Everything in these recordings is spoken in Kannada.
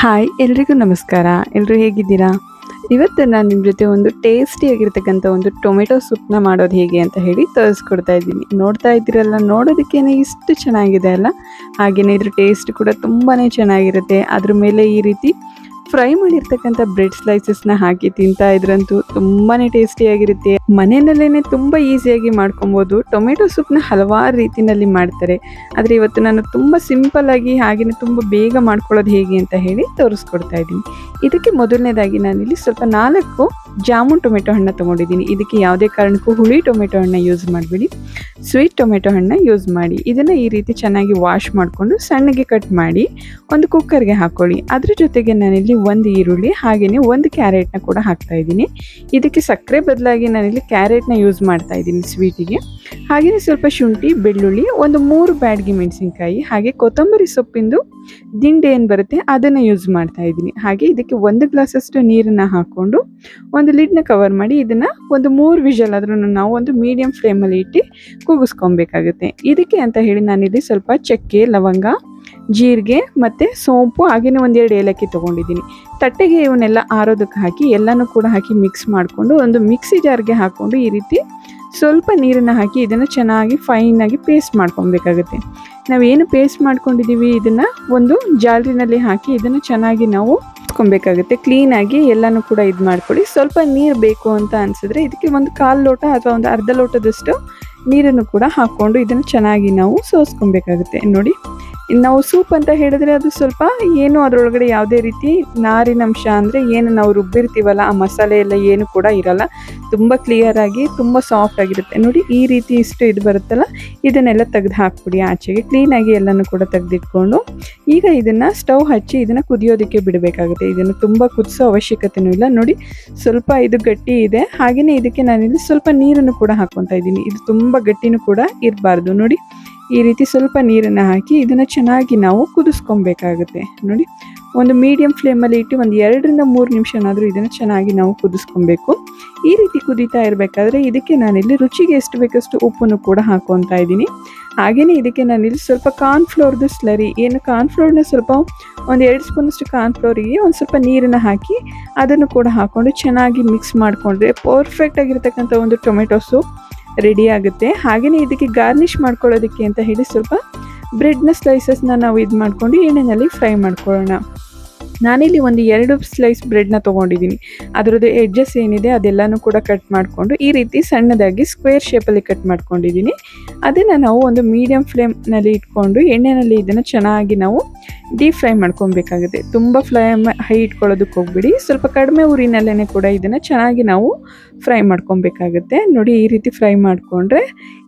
ಹಾಯ್ ಎಲ್ರಿಗೂ ನಮಸ್ಕಾರ. ಎಲ್ಲರೂ ಹೇಗಿದ್ದೀರಾ? ಇವತ್ತು ನಾನು ನಿಮ್ಮ ಜೊತೆ ಒಂದು ಟೇಸ್ಟಿಯಾಗಿರ್ತಕ್ಕಂಥ ಒಂದು ಟೊಮೆಟೊ ಸೂಪ್ನ ಮಾಡೋದು ಹೇಗೆ ಅಂತ ಹೇಳಿ ತೋರಿಸ್ಕೊಡ್ತಾ ಇದ್ದೀನಿ. ನೋಡ್ತಾ ಇದ್ದೀರಲ್ಲ, ನೋಡೋದಕ್ಕೇನೆ ಇಷ್ಟು ಚೆನ್ನಾಗಿದೆ ಅಲ್ಲ. ಹಾಗೆಯೇ ಇದ್ರ ಟೇಸ್ಟ್ ಕೂಡ ತುಂಬಾ ಚೆನ್ನಾಗಿರುತ್ತೆ. ಅದ್ರ ಮೇಲೆ ಈ ರೀತಿ ಫ್ರೈ ಮಾಡಿರ್ತಕ್ಕಂಥ ಬ್ರೆಡ್ ಸ್ಲೈಸಸ್ನ ಹಾಕಿ ತಿಂತಾ ಇದ್ರಂತೂ ತುಂಬಾ ಟೇಸ್ಟಿಯಾಗಿರುತ್ತೆ. ಮನೆಯಲ್ಲೇ ತುಂಬ ಈಸಿಯಾಗಿ ಮಾಡ್ಕೊಬೋದು. ಟೊಮೆಟೊ ಸೂಪ್ನ ಹಲವಾರು ರೀತಿಯಲ್ಲಿ ಮಾಡ್ತಾರೆ. ಆದರೆ ಇವತ್ತು ನಾನು ತುಂಬ ಸಿಂಪಲ್ಲಾಗಿ ಹಾಗೆಯೇ ತುಂಬ ಬೇಗ ಮಾಡ್ಕೊಳ್ಳೋದು ಹೇಗೆ ಅಂತ ಹೇಳಿ ತೋರಿಸ್ಕೊಡ್ತಾ ಇದ್ದೀನಿ. ಇದಕ್ಕೆ ಮೊದಲನೇದಾಗಿ ನಾನಿಲ್ಲಿ ಸ್ವಲ್ಪ 4 ಜಾಮೂನ್ ಟೊಮೆಟೊ ಹಣ್ಣು ತೊಗೊಂಡಿದ್ದೀನಿ. ಇದಕ್ಕೆ ಯಾವುದೇ ಕಾರಣಕ್ಕೂ ಹುಳಿ ಟೊಮೆಟೊ ಹಣ್ಣು ಯೂಸ್ ಮಾಡಬೇಡಿ, ಸ್ವೀಟ್ ಟೊಮೆಟೊ ಹಣ್ಣು ಯೂಸ್ ಮಾಡಿ. ಇದನ್ನು ಈ ರೀತಿ ಚೆನ್ನಾಗಿ ವಾಶ್ ಮಾಡಿಕೊಂಡು ಸಣ್ಣಗೆ ಕಟ್ ಮಾಡಿ ಒಂದು ಕುಕ್ಕರ್ಗೆ ಹಾಕ್ಕೊಳ್ಳಿ. ಅದ್ರ ಜೊತೆಗೆ ನಾನಿಲ್ಲಿ ಒಂದು ಈರುಳ್ಳಿ ಹಾಗೆಯೇ ಒಂದು ಕ್ಯಾರೆಟ್ನ ಕೂಡ ಹಾಕ್ತಾ ಇದ್ದೀನಿ. ಇದಕ್ಕೆ ಸಕ್ಕರೆ ಬದಲಾಗಿ ನಾನಿಲ್ಲಿ ಕ್ಯಾರೆಟ್ನ ಯೂಸ್ ಮಾಡ್ತಾ ಇದ್ದೀನಿ ಸ್ವೀಟಿಗೆ. ಹಾಗೆಯೇ ಸ್ವಲ್ಪ ಶುಂಠಿ, ಬೆಳ್ಳುಳ್ಳಿ, ಒಂದು 3 ಬ್ಯಾಡಗಿ ಮೆಣಸಿನ್ಕಾಯಿ, ಹಾಗೆ ಕೊತ್ತಂಬರಿ ಸೊಪ್ಪಿಂದು ದಿಂಡೆ ಏನು ಬರುತ್ತೆ ಅದನ್ನು ಯೂಸ್ ಮಾಡ್ತಾ ಇದ್ದೀನಿ. ಹಾಗೆ ಇದಕ್ಕೆ 1 ಗ್ಲಾಸಷ್ಟು ನೀರನ್ನು ಹಾಕ್ಕೊಂಡು ಒಂದು ಲಿಡ್ನ ಕವರ್ ಮಾಡಿ ಇದನ್ನು ಒಂದು 3 ವಿಷಲ್ ಆದ್ರೂ ನಾವು ಒಂದು ಮೀಡಿಯಂ ಫ್ಲೇಮಲ್ಲಿ ಇಟ್ಟು ಕೂಗಿಸ್ಕೊಬೇಕಾಗುತ್ತೆ. ಇದಕ್ಕೆ ಅಂತ ಹೇಳಿ ನಾನಿಲ್ಲಿ ಸ್ವಲ್ಪ ಚಕ್ಕೆ, ಲವಂಗ, ಜೀರಿಗೆ ಮತ್ತು ಸೋಂಪು ಹಾಗೆಯೇ 1-2 ಏಲಕ್ಕಿ ತೊಗೊಂಡಿದ್ದೀನಿ. ತಟ್ಟೆಗೆ ಇವನ್ನೆಲ್ಲ ಆರೋದಕ್ಕೆ ಹಾಕಿ ಎಲ್ಲನೂ ಕೂಡ ಹಾಕಿ ಮಿಕ್ಸ್ ಮಾಡಿಕೊಂಡು ಒಂದು ಮಿಕ್ಸಿ ಜಾರ್ಗೆ ಹಾಕ್ಕೊಂಡು ಈ ರೀತಿ ಸ್ವಲ್ಪ ನೀರನ್ನು ಹಾಕಿ ಇದನ್ನು ಚೆನ್ನಾಗಿ ಫೈನಾಗಿ ಪೇಸ್ಟ್ ಮಾಡ್ಕೊಬೇಕಾಗುತ್ತೆ. ನಾವೇನು ಪೇಸ್ಟ್ ಮಾಡ್ಕೊಂಡಿದ್ದೀವಿ ಇದನ್ನು ಒಂದು ಜಾಲರಿನಲ್ಲಿ ಹಾಕಿ ಇದನ್ನು ಚೆನ್ನಾಗಿ ನಾವು ಬೇಕಾಗುತ್ತೆ. ಕ್ಲೀನಾಗಿ ಎಲ್ಲನೂ ಕೂಡ ಇದು ಮಾಡ್ಕೊಳ್ಳಿ. ಸ್ವಲ್ಪ ನೀರು ಬೇಕು ಅಂತ ಅನಿಸಿದ್ರೆ ಇದಕ್ಕೆ ಒಂದು 1/4 ಲೋಟ ಅಥವಾ ಒಂದು ಅರ್ಧ ಲೋಟದಷ್ಟು ನೀರನ್ನು ಕೂಡ ಹಾಕ್ಕೊಂಡು ಇದನ್ನು ಚೆನ್ನಾಗಿ ನಾವು ಸೋಸ್ಕೊಬೇಕಾಗುತ್ತೆ. ನೋಡಿ, ನಾವು ಸೂಪ್ ಅಂತ ಹೇಳಿದ್ರೆ ಅದು ಸ್ವಲ್ಪ ಏನು ಅದರೊಳಗಡೆ ಯಾವುದೇ ರೀತಿ ನಾರಿನಂಶ ಅಂದರೆ ಏನು ನಾವು ರುಬ್ಬಿರ್ತೀವಲ್ಲ ಆ ಮಸಾಲೆ ಎಲ್ಲ ಏನು ಕೂಡ ಇರಲ್ಲ. ತುಂಬ ಕ್ಲಿಯರಾಗಿ ತುಂಬ ಸಾಫ್ಟ್ ಆಗಿರುತ್ತೆ. ನೋಡಿ, ಈ ರೀತಿ ಇಷ್ಟು ಇದು ಬರುತ್ತಲ್ಲ, ಇದನ್ನೆಲ್ಲ ತೆಗೆದು ಹಾಕ್ಬಿಡಿ ಆಚೆಗೆ. ಕ್ಲೀನಾಗಿ ಎಲ್ಲನೂ ಕೂಡ ತೆಗೆದಿಟ್ಕೊಂಡು ಈಗ ಇದನ್ನು ಸ್ಟವ್ ಹಚ್ಚಿ ಇದನ್ನು ಕುದಿಯೋದಕ್ಕೆ ಬಿಡಬೇಕಾಗುತ್ತೆ. ಇದನ್ನು ತುಂಬ ಕುದಿಸೋ ಅವಶ್ಯಕತೆಯೂ ಇಲ್ಲ. ನೋಡಿ, ಸ್ವಲ್ಪ ಇದು ಗಟ್ಟಿ ಇದೆ. ಹಾಗೆಯೇ ಇದಕ್ಕೆ ನಾನಿಲ್ಲಿ ಸ್ವಲ್ಪ ನೀರನ್ನು ಕೂಡ ಹಾಕ್ಕೊತಾ ಇದ್ದೀನಿ. ಇದು ತುಂಬ ಗಟ್ಟಿನೂ ಕೂಡ ಇರಬಾರ್ದು. ನೋಡಿ, ಈ ರೀತಿ ಸ್ವಲ್ಪ ನೀರನ್ನು ಹಾಕಿ ಇದನ್ನು ಚೆನ್ನಾಗಿ ನಾವು ಕುದಿಸ್ಕೊಬೇಕಾಗುತ್ತೆ. ನೋಡಿ, ಒಂದು ಮೀಡಿಯಂ ಫ್ಲೇಮಲ್ಲಿ ಇಟ್ಟು ಒಂದು 2-3 ನಿಮಿಷನಾದರೂ ಇದನ್ನು ಚೆನ್ನಾಗಿ ನಾವು ಕುದಿಸ್ಕೊಬೇಕು. ಈ ರೀತಿ ಕುದೀತಾ ಇರಬೇಕಾದ್ರೆ ಇದಕ್ಕೆ ನಾನಿಲ್ಲಿ ರುಚಿಗೆ ಎಷ್ಟು ಬೇಕಷ್ಟು ಉಪ್ಪನ್ನು ಕೂಡ ಹಾಕ್ಕೊತಾ ಇದ್ದೀನಿ. ಹಾಗೆಯೇ ಇದಕ್ಕೆ ನಾನಿಲ್ಲಿ ಸ್ವಲ್ಪ ಕಾರ್ನ್ಫ್ಲೋರ್ದು ಸ್ಲರಿ, ಏನು ಕಾರ್ನ್ಫ್ಲೋರ್ನ ಸ್ವಲ್ಪ ಒಂದು 2 ಸ್ಪೂನಷ್ಟು ಕಾರ್ನ್ಫ್ಲೋರಿಗೆ ಒಂದು ಸ್ವಲ್ಪ ನೀರನ್ನು ಹಾಕಿ ಅದನ್ನು ಕೂಡ ಹಾಕ್ಕೊಂಡು ಚೆನ್ನಾಗಿ ಮಿಕ್ಸ್ ಮಾಡಿಕೊಂಡ್ರೆ ಪರ್ಫೆಕ್ಟಾಗಿರ್ತಕ್ಕಂಥ ಒಂದು ಟೊಮೆಟೊ ಸೂಪ್ ರೆಡಿ ಆಗುತ್ತೆ. ಹಾಗೆಯೇ ಇದಕ್ಕೆ ಗಾರ್ನಿಷ್ ಮಾಡ್ಕೊಳ್ಳೋದಕ್ಕೆ ಅಂತ ಹೇಳಿ ಸ್ವಲ್ಪ ಬ್ರೆಡ್ನ ಸ್ಲೈಸಸ್ನ ನಾವು ಇದು ಮಾಡ್ಕೊಂಡು ಎಣ್ಣೆಯಲ್ಲಿ ಫ್ರೈ ಮಾಡ್ಕೊಳ್ಳೋಣ. ನಾನಿಲ್ಲಿ ಒಂದು 2 ಸ್ಲೈಸ್ ಬ್ರೆಡ್ನ ತೊಗೊಂಡಿದ್ದೀನಿ. ಅದರದ್ದು ಎಡ್ಜಸ್ ಏನಿದೆ ಅದೆಲ್ಲನೂ ಕೂಡ ಕಟ್ ಮಾಡಿಕೊಂಡು ಈ ರೀತಿ ಸಣ್ಣದಾಗಿ ಸ್ಕ್ವೇರ್ ಶೇಪಲ್ಲಿ ಕಟ್ ಮಾಡ್ಕೊಂಡಿದ್ದೀನಿ. ಅದನ್ನು ನಾವು ಒಂದು ಮೀಡಿಯಂ ಫ್ಲೇಮ್ನಲ್ಲಿ ಇಟ್ಕೊಂಡು ಎಣ್ಣೆಯಲ್ಲಿ ಇದನ್ನು ಚೆನ್ನಾಗಿ ನಾವು ಡೀಪ್ ಫ್ರೈ ಮಾಡ್ಕೊಬೇಕಾಗುತ್ತೆ. ತುಂಬ ಫ್ಲೇಮ್ ಹೈ ಇಟ್ಕೊಳ್ಳೋದಕ್ಕೆ ಹೋಗ್ಬಿಡಿ, ಸ್ವಲ್ಪ ಕಡಿಮೆ ಉರಿನಲ್ಲೇ ಕೂಡ ಇದನ್ನು ಚೆನ್ನಾಗಿ ನಾವು ಫ್ರೈ ಮಾಡ್ಕೊಬೇಕಾಗುತ್ತೆ. ನೋಡಿ, ಈ ರೀತಿ ಫ್ರೈ ಮಾಡಿಕೊಂಡ್ರೆ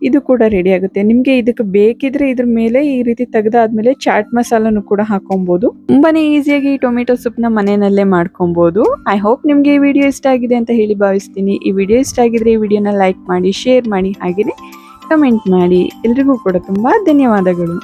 ಇದು ಕೂಡ ರೆಡಿ ಆಗುತ್ತೆ. ನಿಮಗೆ ಇದಕ್ಕೆ ಬೇಕಿದ್ರೆ ಇದ್ರ ಮೇಲೆ ಈ ರೀತಿ ತೆಗೆದಾದ್ಮೇಲೆ ಚಾಟ್ ಮಸಾಲನೂ ಕೂಡ ಹಾಕೊಬೋದು. ತುಂಬಾ ಈಸಿಯಾಗಿ ಟೊಮೆಟೊ ಸೂಪ್ನ ಮನೆಯಲ್ಲೇ ಮಾಡ್ಕೊಬೋದು. ಐ ಹೋಪ್ ನಿಮಗೆ ಈ ವಿಡಿಯೋ ಇಷ್ಟ ಆಗಿದೆ ಅಂತ ಹೇಳಿ ಭಾವಿಸ್ತೀನಿ. ಈ ವಿಡಿಯೋ ಇಷ್ಟ ಆಗಿದ್ರೆ ಈ ವಿಡಿಯೋನ ಲೈಕ್ ಮಾಡಿ, ಶೇರ್ ಮಾಡಿ, ಹಾಗೆಯೇ ಕಮೆಂಟ್ ಮಾಡಿ. ಎಲ್ರಿಗೂ ಕೂಡ ತುಂಬ ಧನ್ಯವಾದಗಳು.